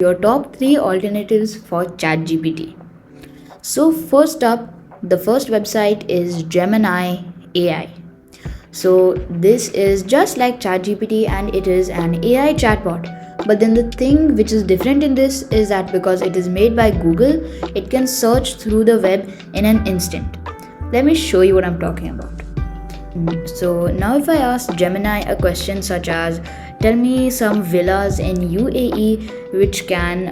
Your top 3 alternatives for ChatGPT. So, first up, the first website is Gemini AI. So, this is just like ChatGPT and it is an AI chatbot. But then the thing which is different in this is that because it is made by Google, it can search through the web in an instant. Let me show you what I'm talking about. So now if I ask Gemini a question such as tell me some villas in UAE which can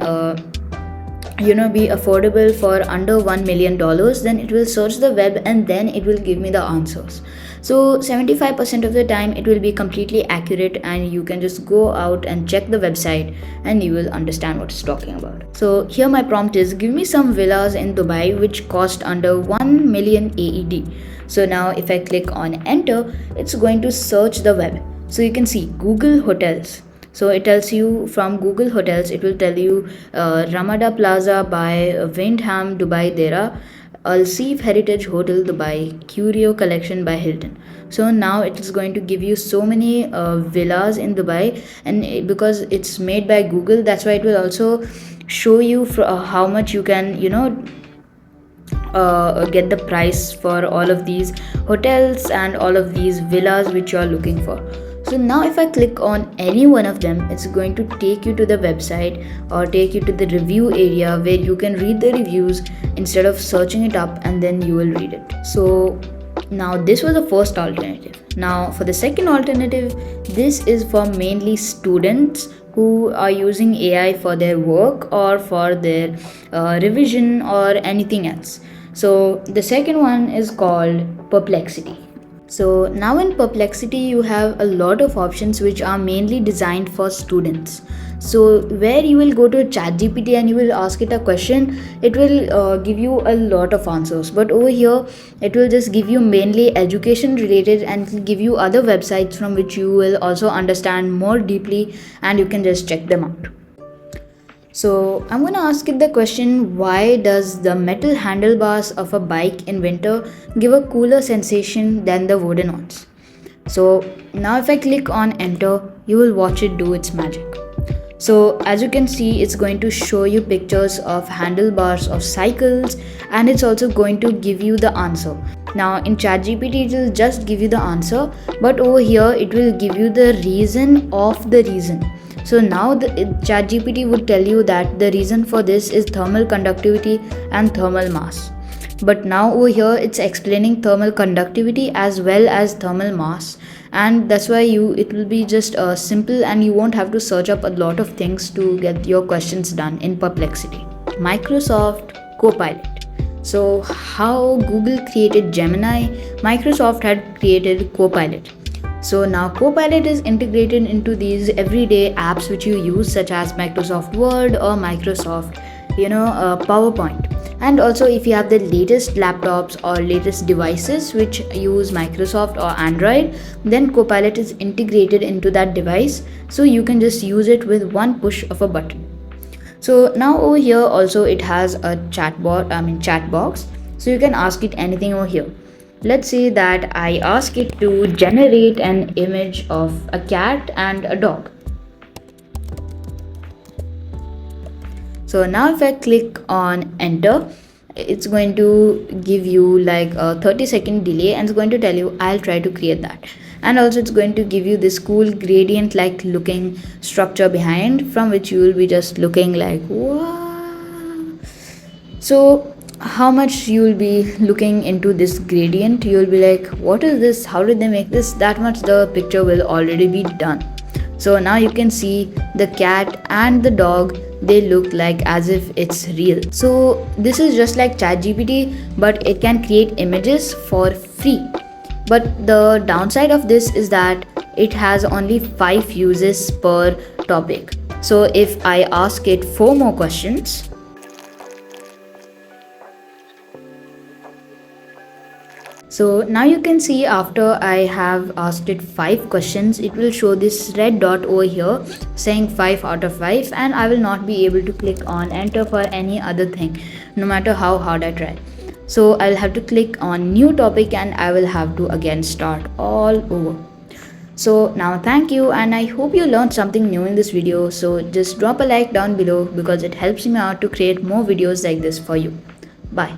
be affordable for under $1 million, then it will search the web and then it will give me the answers. So 75% of the time it will be completely accurate and you can just go out and check the website and you will understand what it's talking about. So here my prompt is give me some villas in Dubai which cost under 1 million AED. So now if I click on enter, it's going to search the web. So you can see Google Hotels. So it tells you from Google Hotels, it will tell you Ramada Plaza by Windham Dubai Dera, Alseef Heritage Hotel Dubai, Curio Collection by Hilton. So now it is going to give you so many villas in Dubai, and because it's made by Google, that's why it will also show you how much you can get the price for all of these hotels and all of these villas which you are looking for. So now if I click on any one of them, it's going to take you to the website or take you to the review area where you can read the reviews instead of searching it up and then you will read it. So now this was the first alternative. Now for the second alternative, this is for mainly students who are using AI for their work or for their revision or anything else. So the second one is called Perplexity. So now in Perplexity you have a lot of options which are mainly designed for students. So where you will go to ChatGPT and you will ask it a question, it will give you a lot of answers. But over here it will just give you mainly education related and it will give you other websites from which you will also understand more deeply and you can just check them out. So I'm going to ask it the question, why does the metal handlebars of a bike in winter give a cooler sensation than the wooden ones? So now if I click on enter, you will watch it do its magic. So as you can see, it's going to show you pictures of handlebars of cycles and it's also going to give you the answer. Now in ChatGPT it will just give you the answer, but over here it will give you the reason of the reason. So now the ChatGPT would tell you that the reason for this is thermal conductivity and thermal mass. But now over here it's explaining thermal conductivity as well as thermal mass, and that's why it will be just simple and you won't have to search up a lot of things to get your questions done in Perplexity. Microsoft Copilot. So how Google created Gemini, Microsoft had created Copilot. So now Copilot is integrated into these everyday apps which you use such as Microsoft Word or Microsoft PowerPoint. And also if you have the latest laptops or latest devices which use Microsoft or Android, then Copilot is integrated into that device, so you can just use it with one push of a button. So now over here also it has a chat box, so you can ask it anything over here. Let's say that I ask it to generate an image of a cat and a dog. So now if I click on enter, it's going to give you like a 30-second delay and it's going to tell you I'll try to create that. And also it's going to give you this cool gradient like looking structure behind, from which you will be just looking like wow. So how much you will be looking into this gradient, you will be like what is this, how did they make this, that much the picture will already be done. So now you can see the cat and the dog, they look like as if it's real. So this is just like ChatGPT, but it can create images for free. But the downside of this is that it has only 5 uses per topic. So if I ask it 4 more questions, so now you can see after I have asked it 5 questions, it will show this red dot over here saying 5 out of 5, and I will not be able to click on enter for any other thing no matter how hard I try. So I'll have to click on new topic and I will have to again start all over. So now thank you, and I hope you learned something new in this video. So just drop a like down below because it helps me out to create more videos like this for you. Bye.